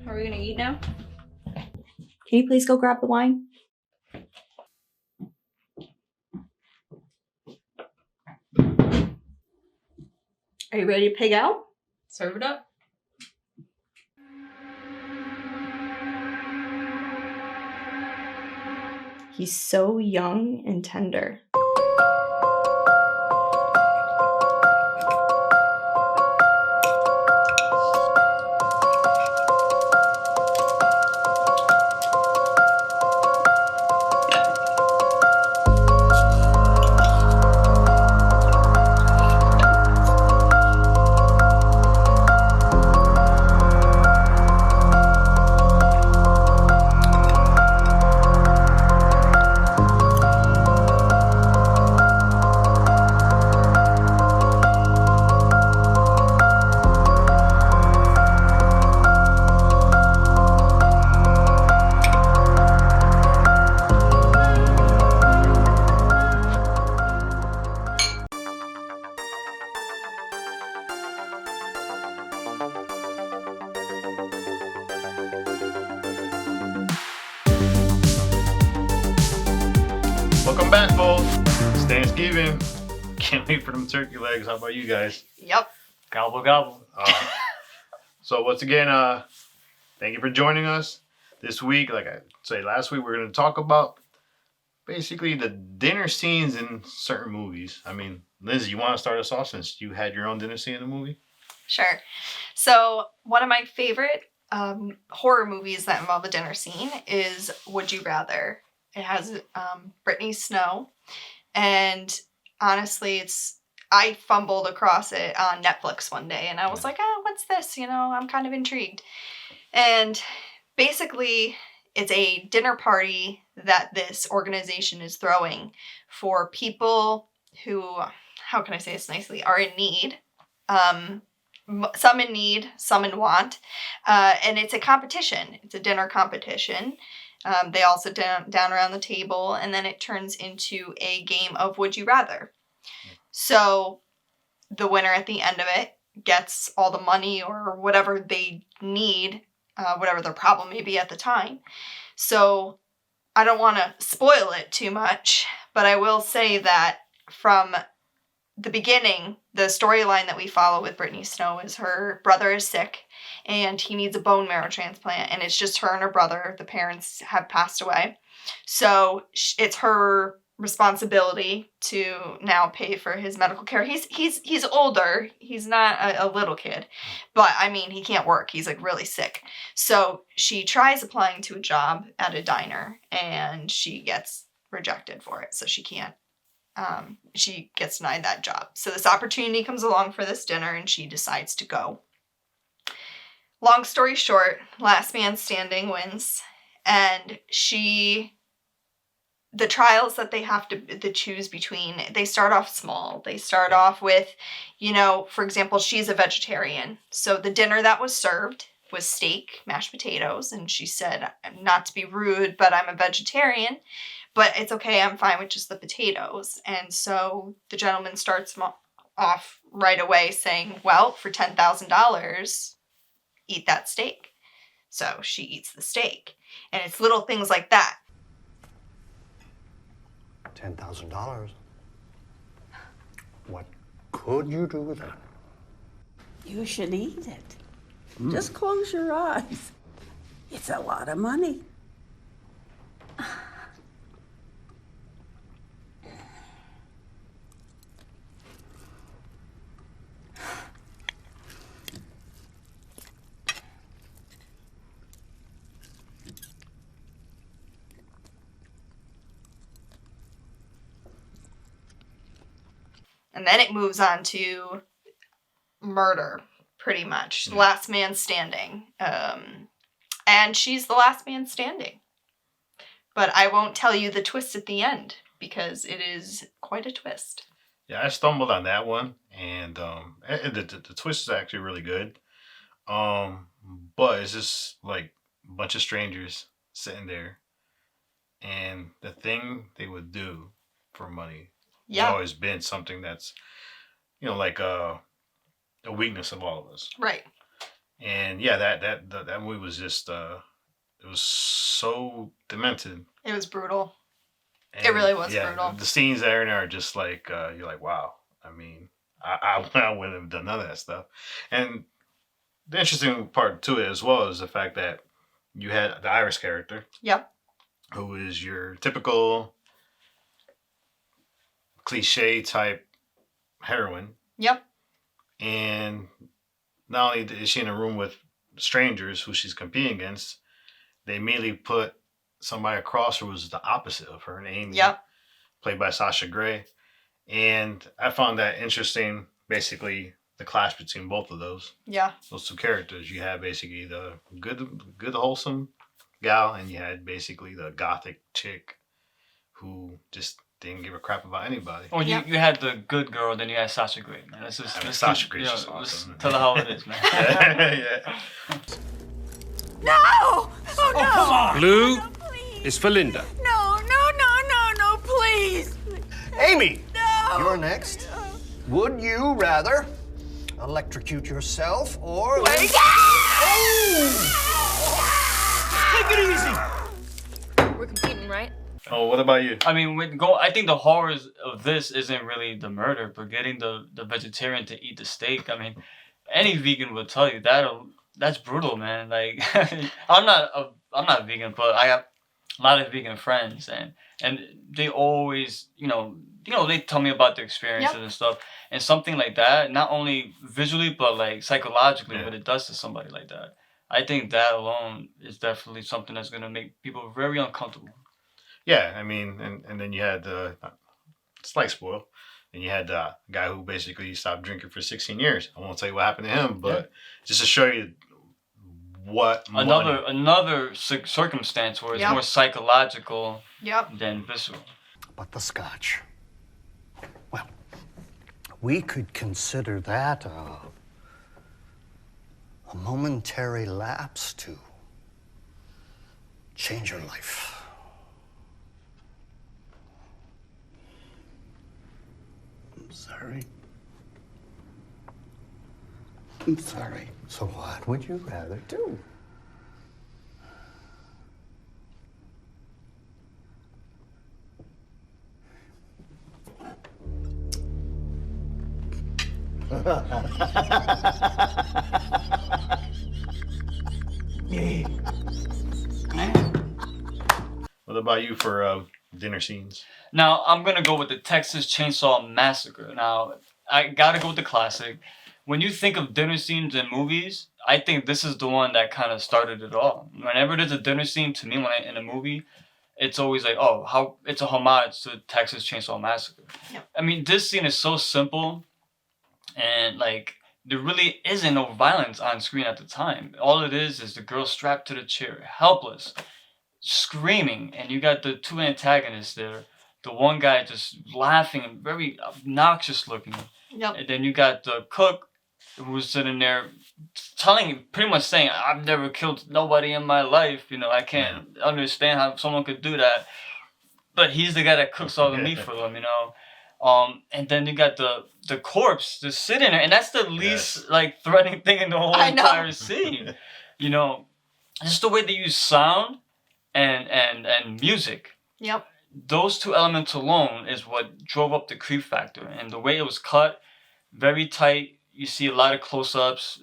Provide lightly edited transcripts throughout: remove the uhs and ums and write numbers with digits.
Are we gonna eat now? Can you please go grab the wine? Are you ready to pig out? Serve it up. He's so young and tender. Welcome back, folks. It's Thanksgiving. Can't wait for them turkey legs. How about you guys? Yep. Gobble, gobble. So once again, thank you for joining us this week. Like I said last week, we're going to talk about basically the dinner scenes in certain movies. I mean, Lindsay, you want to start us off since you had your own dinner scene in the movie? Sure. So one of my favorite horror movies that involve a dinner scene is Would You Rather. It has Brittany Snow, and honestly, I fumbled across it on Netflix one day, and I was like, what's this? I'm kind of intrigued. And basically, it's a dinner party that this organization is throwing for people who, how can I say this nicely, are in need. Some in need, some in want. And it's a competition. It's a dinner competition. They all sit down around the table, and then it turns into a game of Would You Rather. So the winner at the end of it gets all the money or whatever they need, whatever their problem may be at the time. So I don't want to spoil it too much, but I will say that from the beginning, the storyline that we follow with Brittany Snow is her brother is sick and he needs a bone marrow transplant, and it's just her and her brother. The parents have passed away. So it's her responsibility to now pay for his medical care. He's older. He's not a little kid, but I mean, he can't work. He's like really sick. So she tries applying to a job at a diner and she gets rejected for it. So she can't. She gets denied that job. So this opportunity comes along for this dinner and she decides to go. Long story short, last man standing wins. And the trials that they have to choose between, they start off small. They start off with, for example, she's a vegetarian. So the dinner that was served was steak, mashed potatoes. And she said, not to be rude, but I'm a vegetarian. But it's okay, I'm fine with just the potatoes. And so the gentleman starts off right away saying, well, for $10,000, eat that steak. So she eats the steak. And it's little things like that. $10,000? What could you do with it? You should eat it. Just close your eyes. It's a lot of money. And then it moves on to murder, pretty much. The last man standing. And she's the last man standing. But I won't tell you the twist at the end, because it is quite a twist. Yeah, I stumbled on that one, and the twist is actually really good. But it's just like a bunch of strangers sitting there, and the thing they would do for money has always been something that's, like a weakness of all of us. Right. And yeah, that movie was just it was so demented. It was brutal. And It really was yeah, brutal. The scenes there and there are just like you're like, wow. I mean, I wouldn't have done none of that stuff. And the interesting part to it as well is the fact that you had the Iris character, Yep. who is your typical cliche type heroine, Yep. and not only is she in a room with strangers who she's competing against, they immediately put somebody across who was the opposite of her, Amy, Yep. played by Sasha Grey. And I found that interesting, basically, the clash between both of those Yeah. two characters. You had basically the good wholesome gal, and you had basically the gothic chick who just didn't give a crap about anybody. Well, Yeah. you had the good girl, then you had Sasha Grey, man. Let's just, I mean, let's Sasha keep- Grey's you know, just let's awesome. tell her how it is, man. Yeah. No! Oh, no! Come on. Blue No, please. is for Linda. No, please. Amy, No. you're next. Would you rather electrocute yourself or... Wait. Take it easy. We're competing, right? Oh, what about you? I mean, I think the horrors of this isn't really the murder, but getting the vegetarian to eat the steak. I mean, any vegan will tell you that's brutal, man. Like, I'm not vegan, but I have a lot of vegan friends, and they always, they tell me about their experiences and stuff. And something like that, not only visually but like psychologically, what it does to somebody like that. I think that alone is definitely something that's gonna make people very uncomfortable. Yeah, I mean, and then you had the slight spoil, and you had the guy who basically stopped drinking for 16 years. I won't tell you what happened to him, but just to show you what another circumstance where it's more psychological than visceral. But the scotch. Well, we could consider that a momentary lapse to change your life. I'm sorry. I'm sorry. So what would you rather do? What about you for dinner scenes? Now, I'm going to go with the Texas Chainsaw Massacre. Now, I got to go with the classic. When you think of dinner scenes in movies, I think this is the one that kind of started it all. Whenever there's a dinner scene, to me, in a movie, it's always like, oh, how it's a homage to Texas Chainsaw Massacre. Yep. I mean, this scene is so simple, and like there really isn't no violence on screen at the time. All it is the girl strapped to the chair, helpless, screaming, and you got the two antagonists there. The one guy just laughing and very obnoxious looking, and then you got the cook who was sitting there pretty much saying, I've never killed nobody in my life. I can't understand how someone could do that. But he's the guy that cooks all the meat for them, and then you got the corpse just sitting there, and that's the least like threatening thing in the whole entire scene. Just the way they use sound and music. Yep. Those two elements alone is what drove up the creep factor, and the way it was cut, very tight. You see a lot of close-ups,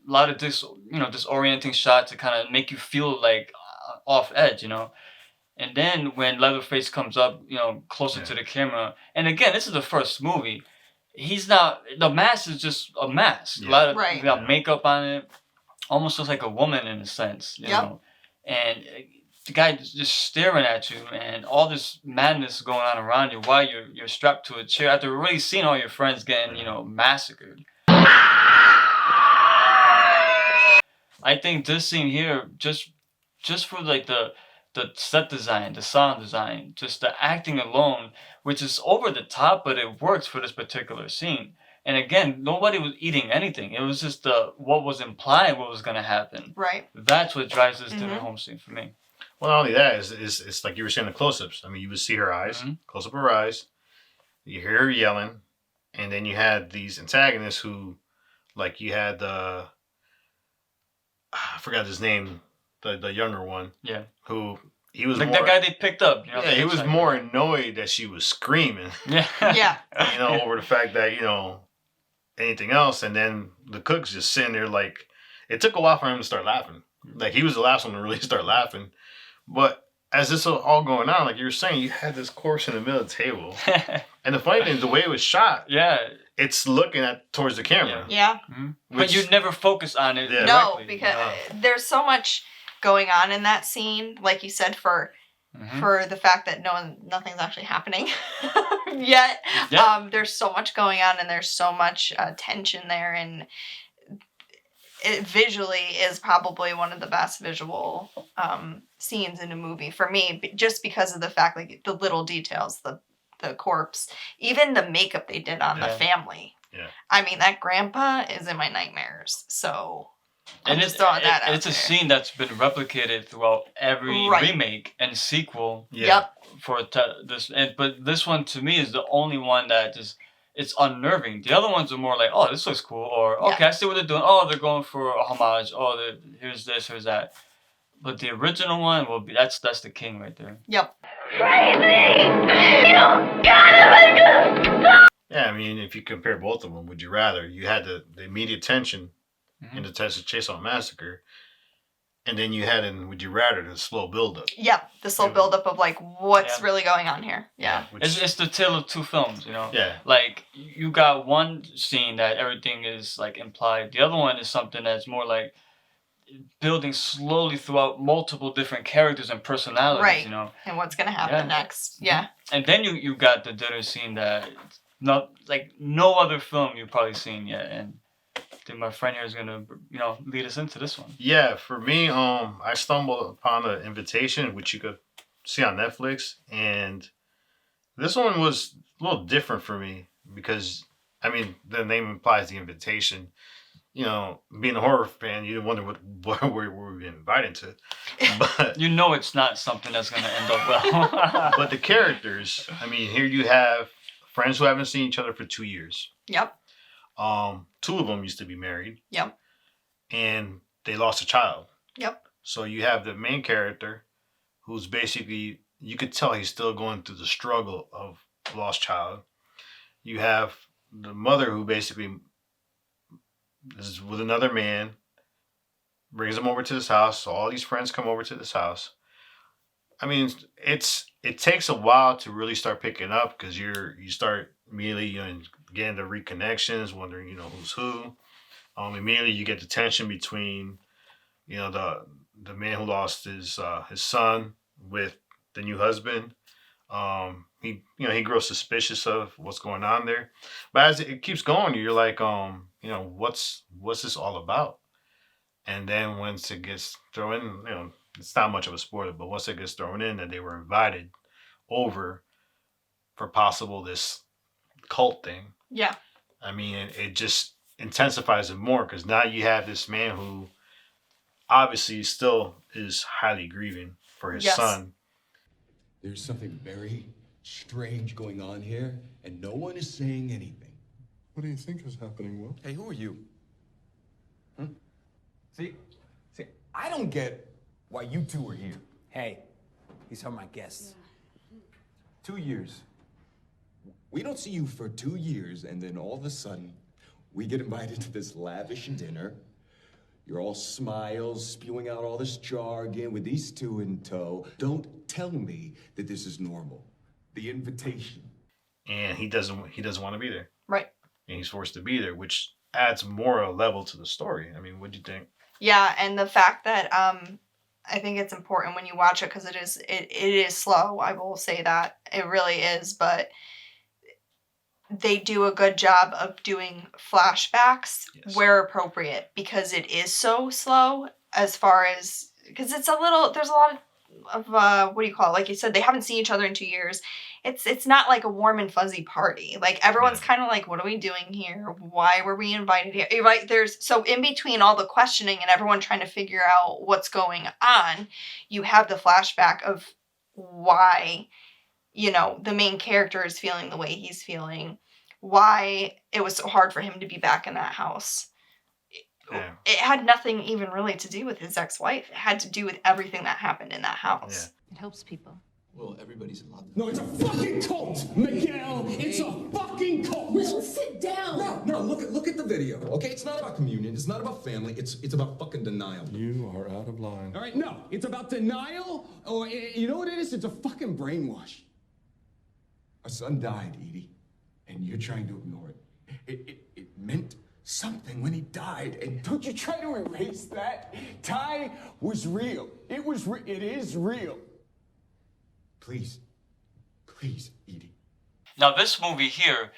a lot of disorienting shots to kind of make you feel like off edge, And then when Leatherface comes up, closer to the camera, and again, this is the first movie. The mask is just a mask. A lot of you got makeup on it, almost looks like a woman in a sense, you know. And the guy is just staring at you, and all this madness going on around you while you're strapped to a chair after already seeing all your friends getting, massacred. I think this scene here, just for like the set design, the sound design, just the acting alone, which is over the top, but it works for this particular scene. And again, nobody was eating anything. It was just what was implied, what was going to happen. Right. That's what drives this dinner home scene for me. Well, not only that, it's like you were saying, the close-ups. I mean, you would see her eyes, close up her eyes. You hear her yelling, and then you had these antagonists who, like, you had I forgot his name, the younger one. Yeah. Who he was like more, that guy they picked up. You know, yeah, he was like, more annoyed that she was screaming. Yeah. Yeah. You know, over the fact that, you know, anything else, and then the cook's just sitting there like, it took a while for him to start laughing. Like, he was the last one to really start laughing. But as this was all going on, like you were saying, you had this corpse in the middle of the table. And the funny thing is, the way it was shot, Yeah. it's looking at towards the camera. Yeah. But Which- you never focus on it. Yeah. No, directly. because there's so much going on in that scene, like you said, for the fact that nothing's actually happening yet. Yeah. There's so much going on, and there's so much tension there, and it visually is probably one of the best visual scenes in a movie for me, just because of the fact, like, the little details, the corpse, even the makeup they did on the family. Yeah. I mean, that grandpa is in my nightmares, so I'm And just throwing that out it's a there. scene that's been replicated throughout every Right. remake and sequel Yeah. Yep. for this. But this one to me is the only one that just it's unnerving. The other ones are more like, oh, this looks cool, or okay, I see what they're doing. Oh, they're going for a homage. Oh, here's this, here's that. But the original one will be that's the king right there. Yep. Yeah, I mean, if you compare both of them, would you rather? You had the immediate tension in the Texas Chainsaw Massacre, and then you had in Would You Rather the slow buildup. Yep. The slow buildup of, like, what's Yeah. really going on here. Yeah. Which, It's the tale of two films, you know. yeah. Like you got one scene that everything is like implied. The other one is something that's more like building slowly throughout multiple different characters and personalities, Right. you know. And what's gonna happen Yeah. next? Yeah. And then you got the dinner scene that not like no other film you've probably seen yet. And I think my friend here is gonna lead us into this one. Yeah, for me, I stumbled upon an invitation, which you could see on Netflix, and this one was a little different for me because, I mean, the name implies the invitation. You know, being a horror fan, you wonder what where we're being invited to. But You know it's not something that's gonna end up well. but the characters, I mean, here you have friends who haven't seen each other for 2 years. Yep. Two of them used to be married. Yep. And they lost a child. Yep. So you have the main character who's basically, you could tell he's still going through the struggle of lost child. You have the mother who basically is with another man, brings him over to this house. So all these friends come over to this house. I mean, it takes a while to really start picking up because you start immediately getting the reconnections, wondering who's who. Immediately you get the tension between the man who lost his son with the new husband. He grows suspicious of what's going on there, but as it keeps going, you're like, what's this all about? And then once it gets thrown in, it's not much of a spoiler, but once it gets thrown in that they were invited over for possible this cult thing, Yeah. I mean, it just intensifies it more because now you have this man who obviously still is highly grieving for his Yes. son. There's something very strange going on here, and no one is saying anything. What do you think is happening, Will? Hey, who are you? See, I don't get why you two are here. Hey, these are my guests. 2 years. We don't see you for 2 years, and then all of a sudden, we get invited to this lavish dinner. You're all smiles, spewing out all this jargon with these two in tow. Don't tell me that this is normal. The invitation. And he doesn't want to be there. Right. And he's forced to be there, which adds more a level to the story. I mean, what do you think? Yeah, and the fact that I think it's important when you watch it because it is slow. I will say that it really is, but they do a good job of doing flashbacks where appropriate because it is so slow as far as because there's a lot of what do you call it? Like you said, they haven't seen each other in 2 years. It's not like a warm and fuzzy party. Like everyone's kind of like, what are we doing here? Why were we invited here? Right? So in between all the questioning and everyone trying to figure out what's going on, you have the flashback of why, the main character is feeling the way he's feeling, why it was so hard for him to be back in that house, Yeah. it had nothing even really to do with his ex-wife. It had to do with everything that happened in that house. It helps people. Well, everybody's allowed to. No, it's a fucking cult, Miguel. It's a fucking cult. Will, sit down. No, look at the video. Okay, it's not about communion. It's not about family. It's about fucking denial. You are out of line. All right, no, it's about denial. Or you know what it is? It's a fucking brainwash. Our son died, Edie, and you're trying to ignore it. It meant something when he died, and don't you try to erase that. Ty was real. It is real. Please, Edie. Now, this movie here,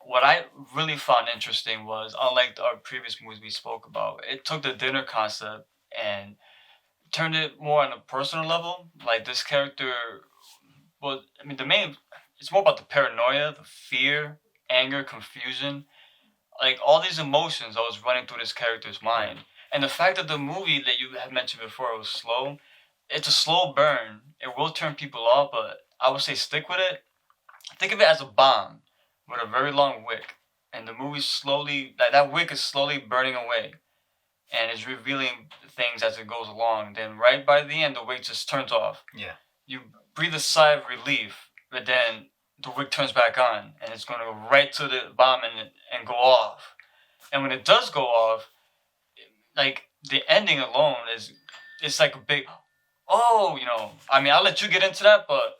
what I really found interesting was, unlike our previous movies we spoke about, it took the dinner concept and turned it more on a personal level. Like, this character was, I mean, it's more about the paranoia, the fear, anger, confusion. Like, all these emotions that was running through this character's mind. And the fact that the movie that you had mentioned before was slow, it's a slow burn. It will turn people off, but I would say stick with it. Think of it as a bomb with a very long wick. And the movie slowly, that wick is slowly burning away. And it's revealing things as it goes along. Then right by the end, the wick just turns off. Yeah. You breathe a sigh of relief, but then the wick turns back on. And it's going to go right to the bomb and go off. And when it does go off, like, the ending alone it's like a big... Oh, I mean, I'll let you get into that, but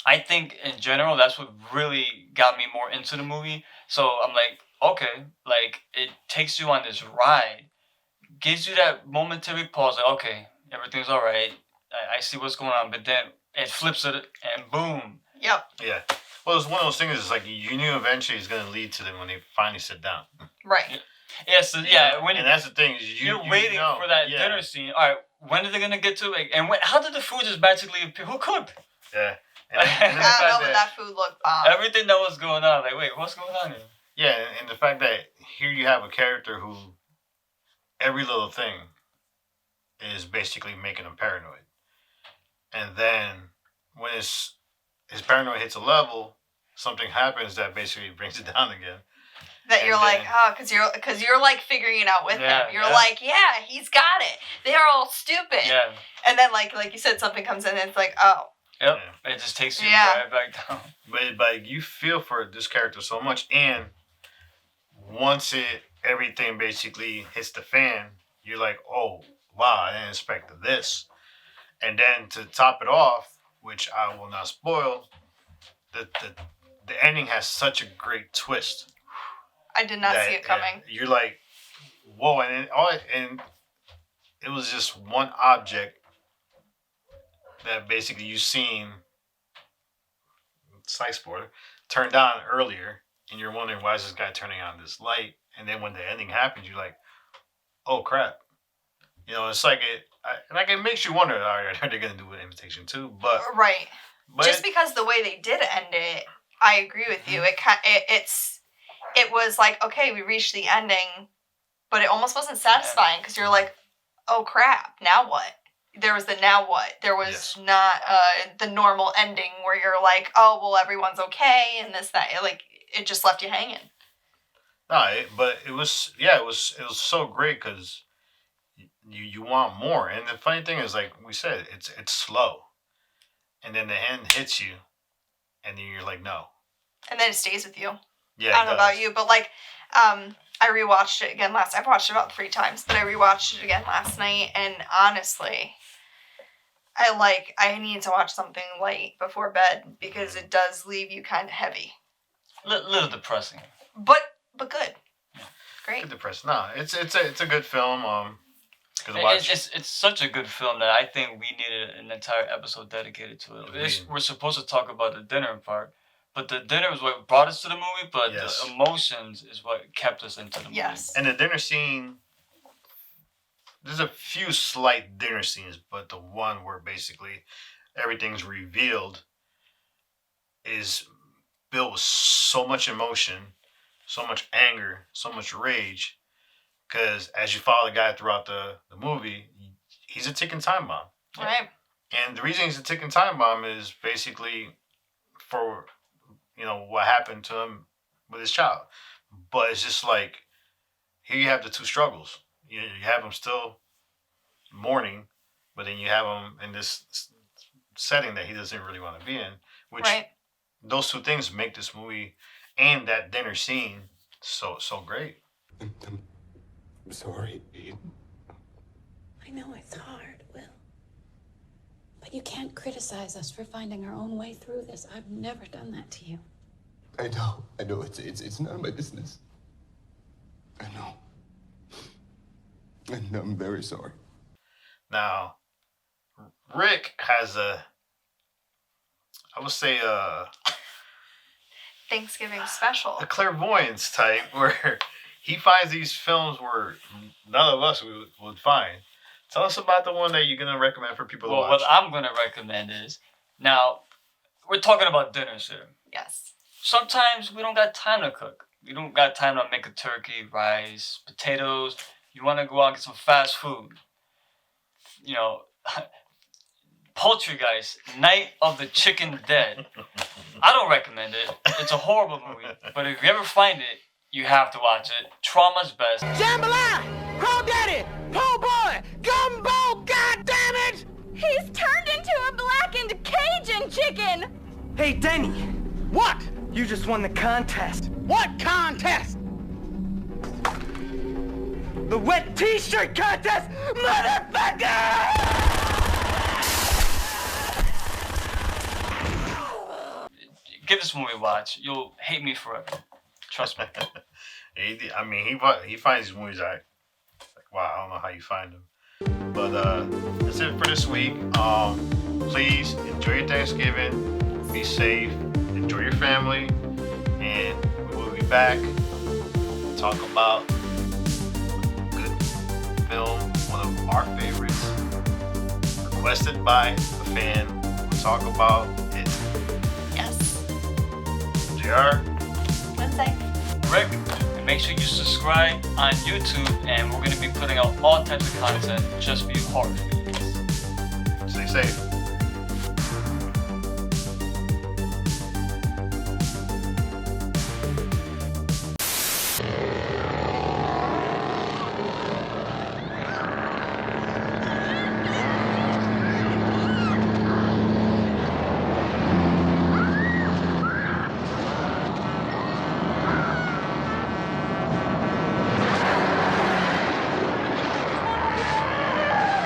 I think in general, that's what really got me more into the movie. So I'm like, okay, like, it takes you on this ride, gives you that momentary pause, like, okay, everything's all right, I see what's going on, but then it flips it, and boom. Yep. Yeah. Well, it's one of those things, it's like, you knew eventually it's going to lead to them when they finally sit down. Right. Yeah, so, yeah, and that's the thing, is you're waiting for that dinner scene. All right, when are they gonna get to it? And how did the food just magically appear? Who cooked? Yeah. I don't know, but that food looked bomb. Everything that was going on, like, wait, what's going on here? Yeah, and the fact that here you have a character who every little thing is basically making him paranoid. And then when his paranoia hits a level, something happens that basically brings it down again. That you're like, because you're like figuring it out with him. You're like, yeah, he's got it. They're all stupid. Yeah. And then like you said, something comes in and it's like, oh. Yep. Yeah. It just takes you right back down. But you feel for this character so much, and once everything basically hits the fan, you're like, oh wow, I didn't expect this. And then to top it off, which I will not spoil, the ending has such a great twist. I did not see it coming. You're like, whoa, and it was just one object that basically you seen, slight spoiler, turned on earlier, and you're wondering why is this guy turning on this light, and then when the ending happens, you're like, oh crap. It's like it makes you wonder, are they gonna do an Invitation 2? But right. Just because the way they did end it, I agree with you. It was like, okay, we reached the ending, but it almost wasn't satisfying because you're like, oh crap, now what? There was the now what. There was not the normal ending where you're like, oh, well, everyone's okay and this, that. Like, it just left you hanging. No, but it was so great because you want more. And the funny thing is, like we said, it's slow. And then the end hits you, and then you're like, no. And then it stays with you. Yeah, I don't know about you, but like, I rewatched it again I've watched it about 3 times, but I rewatched it again last night, and honestly, I need to watch something light before bed because it does leave you kind of heavy. Little depressing. But good. Great. Good depressing. No, it's a good film. It's such a good film that I think we needed an entire episode dedicated to it. We're supposed to talk about the dinner part. But the dinner is what brought us to the movie, but the emotions is what kept us into the movie. Yes. And the dinner scene, there's a few slight dinner scenes, but the one where basically everything's revealed is built with so much emotion, so much anger, so much rage. Because as you follow the guy throughout the movie, he's a ticking time bomb. Right. And the reason he's a ticking time bomb is basically for... what happened to him with his child. But it's just like, here you have the 2 struggles. you have him still mourning, but then you have him in this setting that he doesn't really want to be in. Which those two things make this movie and that dinner scene so great. I'm sorry, Aiden. I know it's hard, Will. But you can't criticize us for finding our own way through this. I've never done that to you. I know. It's none of my business. I know. And I'm very sorry. Now, Rick has I would say Thanksgiving special. a clairvoyance type where he finds these films where none of us would find. Tell us about the one that you're going to recommend for people to watch. What I'm going to recommend is, now, we're talking about dinners here. Yes. Sometimes we don't got time to cook. We don't got time to make a turkey, rice, potatoes. You want to go out and get some fast food. You know, Poltergeist, Night of the Chicken Dead. I don't recommend it. It's a horrible movie. But if you ever find it, you have to watch it. Trauma's best. Jambalaya! Crawdaddy! Po' boy! Gumbo! Goddammit! He's turned into a blackened Cajun chicken! Hey, Denny! What? You just won the contest. What contest? The wet t-shirt contest, motherfucker! Give this movie a watch. You'll hate me forever. Trust me. He finds these movies like, wow, I don't know how you find them. But that's it for this week. Please enjoy your Thanksgiving. Be safe. Enjoy your family. And we will be back to talk about a good film, one of our favorites, requested by a fan. We'll talk about it. Yes. JR. Wednesday. Rick, and make sure you subscribe on YouTube, and we're going to be putting out all types of content just for you horror fans. Stay safe.